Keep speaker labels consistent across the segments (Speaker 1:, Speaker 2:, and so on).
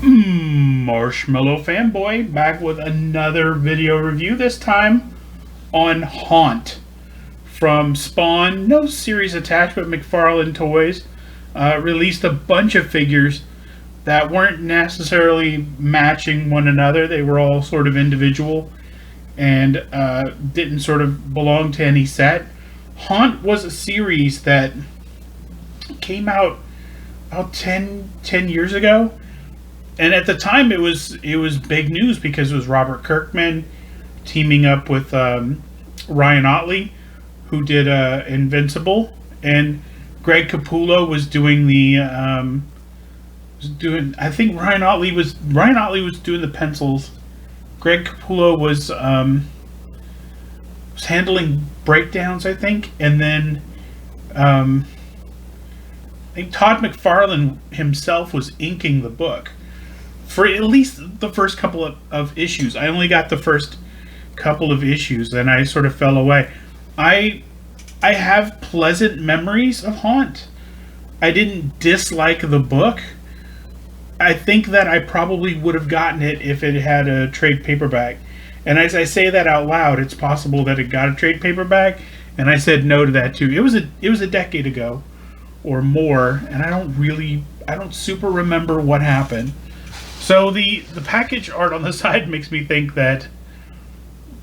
Speaker 1: Marshmallow Fanboy back with another video review, this time on Haunt from Spawn. No series attached, but McFarlane Toys released a bunch of figures that weren't necessarily matching one another. They were all sort of individual and didn't sort of belong to any set. Haunt was a series that came out about 10 years ago. And at the time, it was big news because it was Robert Kirkman teaming up with Ryan Ottley, who did Invincible, and Greg Capullo was doing the I think Ryan Ottley was doing the pencils. Greg Capullo was handling breakdowns, I think, and then I think Todd McFarlane himself was inking the book for at least the first couple of issues. I only got the first couple of issues, and I sort of fell away. I have pleasant memories of Haunt. I didn't dislike the book. I think that I probably would have gotten it if it had a trade paperback. And as I say that out loud, it's possible that it got a trade paperback, and I said no to that too. It was a decade ago or more, and I don't super remember what happened. So the package art on the side makes me think that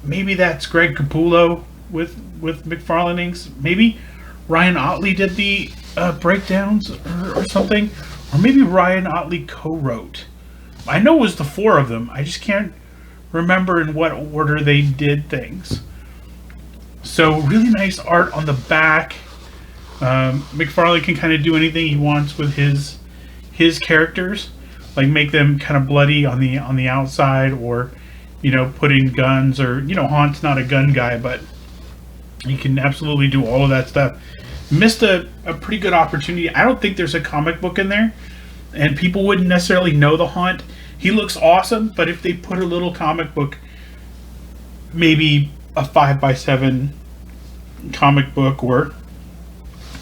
Speaker 1: maybe that's Greg Capullo with McFarlane inks. Maybe Ryan Ottley did the breakdowns or something. Or maybe Ryan Ottley co-wrote. I know it was the four of them. I just can't remember in what order they did things. So really nice art on the back. McFarlane can kind of do anything he wants with his characters, like make them kind of bloody on the outside, or put in guns, or Haunt's not a gun guy, but he can absolutely do all of that stuff. Missed a pretty good opportunity. I don't think there's a comic book in there, and people wouldn't necessarily know the Haunt. He looks awesome, but if they put a little comic book, maybe a 5x7 comic book or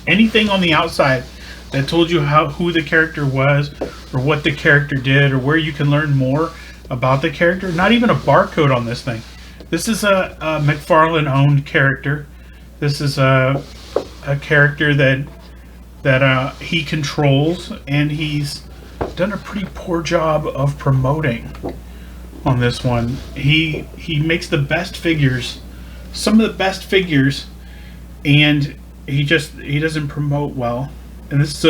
Speaker 1: anything on the outside that told you who the character was, or what the character did, or where you can learn more about the character. Not even a barcode on this thing. This is a McFarlane owned character. This is a character that he controls, and he's done a pretty poor job of promoting on this one. He makes the best figures, some of the best figures, and he doesn't promote well. And this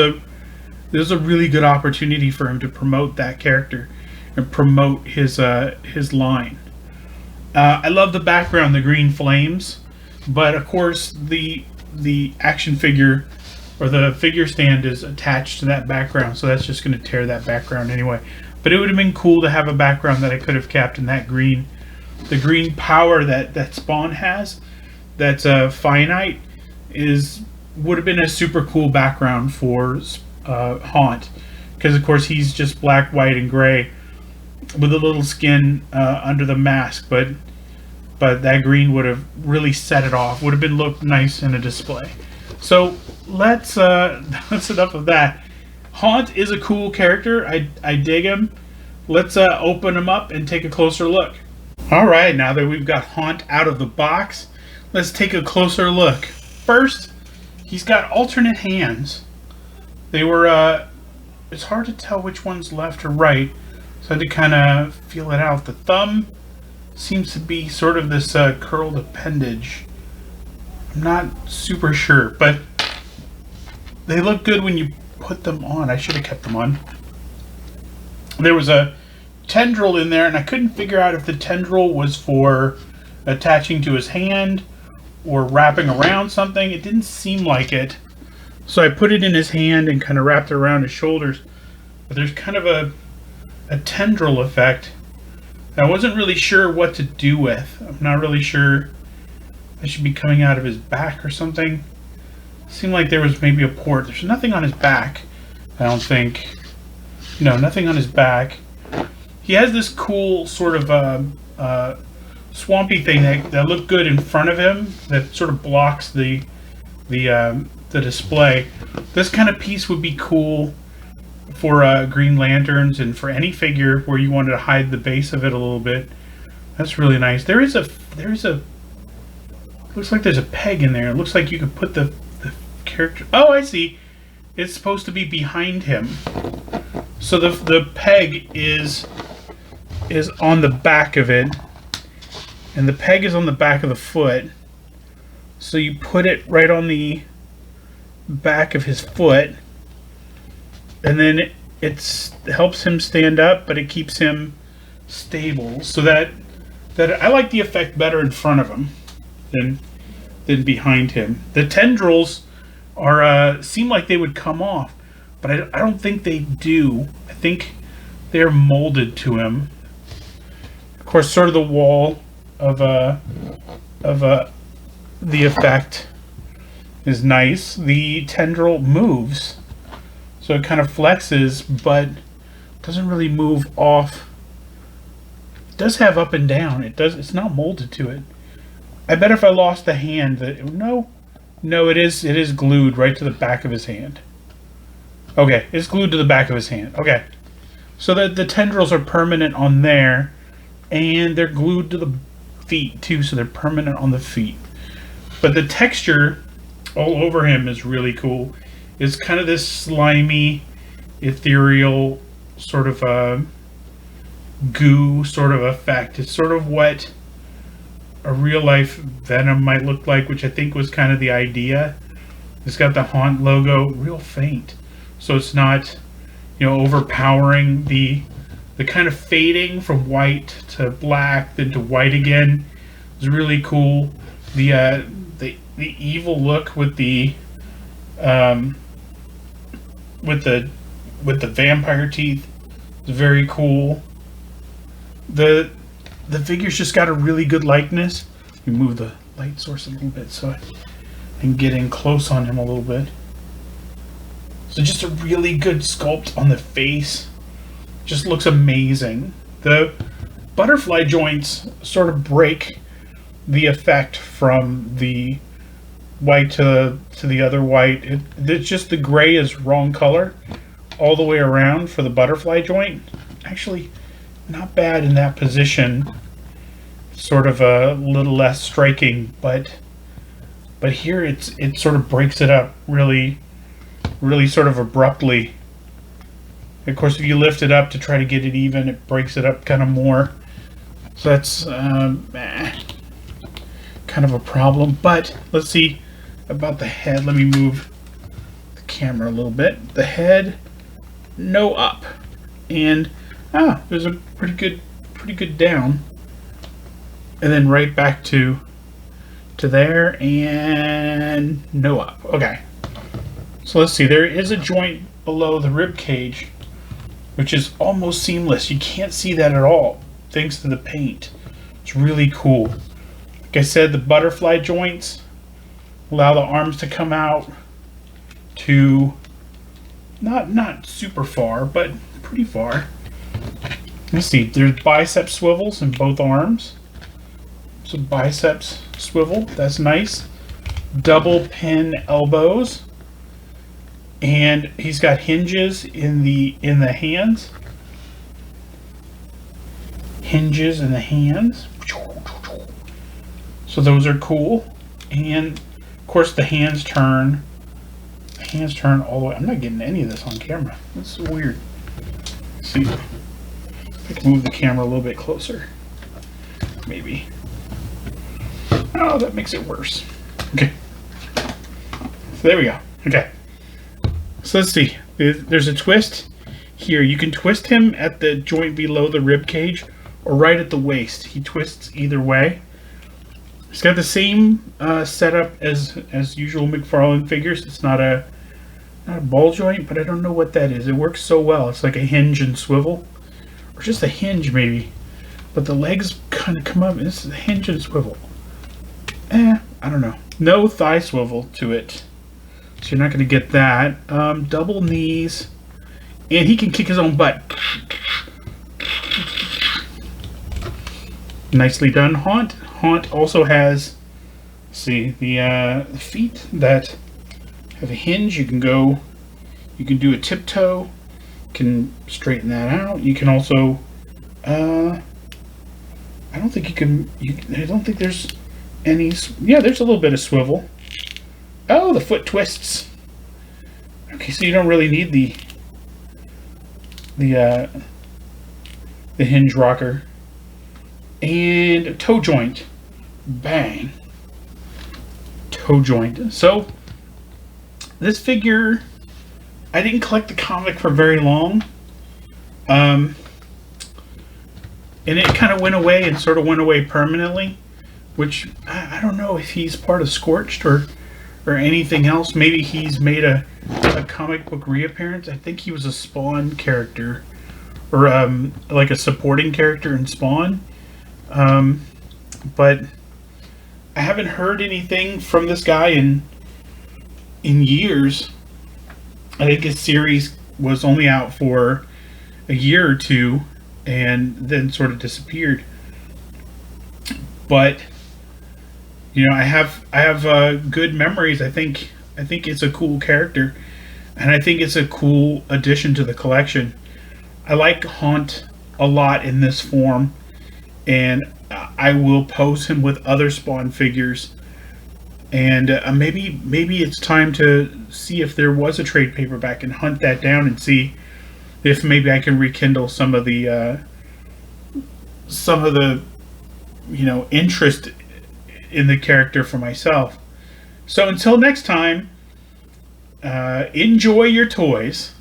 Speaker 1: is a really good opportunity for him to promote that character and promote his line. I love the background, the green flames, but of course the action figure or the figure stand is attached to that background, so that's just going to tear that background anyway. But it would have been cool to have a background that I could have kept in that green, the green power that Spawn has, that's finite, would have been a super cool background for Haunt, because of course he's just black, white, and gray with a little skin under the mask, but that green would have really set it off. Would have looked nice in a display. So that's enough of that. Haunt is a cool character. I dig him. Let's open him up and take a closer look. All right, now that we've got Haunt out of the box, let's take a closer look. First, he's got alternate hands. They were it's hard to tell which one's left or right, so I had to kind of feel it out. The thumb seems to be sort of this curled appendage. I'm not super sure, but they look good when you put them on. I should have kept them on. There was a tendril in there, and I couldn't figure out if the tendril was for attaching to his hand or wrapping around something. It didn't seem like it. So I put it in his hand and kind of wrapped it around his shoulders. But there's kind of a tendril effect. I wasn't really sure what to do with. I'm not really sure. It should be coming out of his back or something. It seemed like there was maybe a port. There's nothing on his back, I don't think. No, nothing on his back. He has this cool sort of swampy thing that looked good in front of him, that sort of blocks the display. This kind of piece would be cool for Green Lanterns and for any figure where you wanted to hide the base of it a little bit. That's really nice. There's a looks like there's a peg in there. It looks like you could put the character. Oh, I see. It's supposed to be behind him. So the peg is on the back of it, and the peg is on the back of the foot. So you put it right on the back of his foot, and then it helps him stand up, but it keeps him stable. So that I like the effect better in front of him than behind him. The tendrils are seem like they would come off, but I don't think they do. I think they're molded to him. Of course, sort of the wall of the effect is nice. The tendril moves, so it kind of flexes, but doesn't really move off. It does have up and down. It's not molded to it. I bet if I lost the hand, no, it is glued right to the back of his hand. Okay, it's glued to the back of his hand. Okay, so the tendrils are permanent on there, and they're glued to the feet too, so they're permanent on the feet. But the texture all over him is really cool. It's kind of this slimy, ethereal sort of goo sort of effect. It's sort of what a real life Venom might look like, which I think was kind of the idea. It's got the Haunt logo, real faint, so it's not, overpowering. The kind of fading from white to black, then to white again is really cool. The evil look with the vampire teeth is very cool. The figure's just got a really good likeness. Let me move the light source a little bit so I can get in close on him a little bit. So just a really good sculpt on the face. Just looks amazing. The butterfly joints sort of break the effect from the white to the other white. It's just the gray is wrong color all the way around for the butterfly joint. Actually, not bad in that position. Sort of a little less striking, but here it sort of breaks it up really sort of abruptly. Of course, if you lift it up to try to get it even, it breaks it up kind of more. So that's kind of a problem. But let's see about the head. Let me move the camera a little bit. The head, no up, and there's a pretty good down, and then right back to there, and no up. Okay, so let's see. There is a joint below the rib cage, which is almost seamless. You can't see that at all thanks to the paint. It's really cool. Like I said, the butterfly joints allow the arms to come out to not super far, but pretty far. Let's see, there's bicep swivels in both arms. So biceps swivel, that's nice. Double pin elbows. And he's got hinges in the hands. Hinges in the hands. So those are cool. And of course the hands turn. Hands turn all the way. I'm not getting any of this on camera. That's so weird. Let's see. I can move the camera a little bit closer. Maybe. Oh, that makes it worse. Okay. So there we go. Okay. So let's see. There's a twist here. You can twist him at the joint below the rib cage or right at the waist. He twists either way. It's got the same setup as usual McFarlane figures. It's not a ball joint, but I don't know what that is. It works so well. It's like a hinge and swivel, or just a hinge maybe. But the legs kind of come up. This is a hinge and swivel. I don't know. No thigh swivel to it, so you're not going to get that. Double knees, and he can kick his own butt. Nicely done. Haunt also has, see, the feet that have a hinge. You can do a tiptoe, can straighten that out. You can also, I don't think you can. I don't think there's any. Yeah, there's a little bit of swivel. Oh, the foot twists. Okay, so you don't really need the hinge rocker. And toe joint. Bang. Toe joint. So this figure, I didn't collect the comic for very long. And it kind of went away and sort of went away permanently, which I don't know if he's part of Scorched or anything else. Maybe he's made a comic book reappearance. I think he was a Spawn character, or like a supporting character in Spawn. But I haven't heard anything from this guy in years. I think his series was only out for a year or two and then sort of disappeared. But you know, I have good memories. I think it's a cool character, and I think it's a cool addition to the collection. I like Haunt a lot in this form, and I will pose him with other Spawn figures. And maybe it's time to see if there was a trade paperback and hunt that down and see if maybe I can rekindle some of the interest in the character for myself. So until next time, enjoy your toys.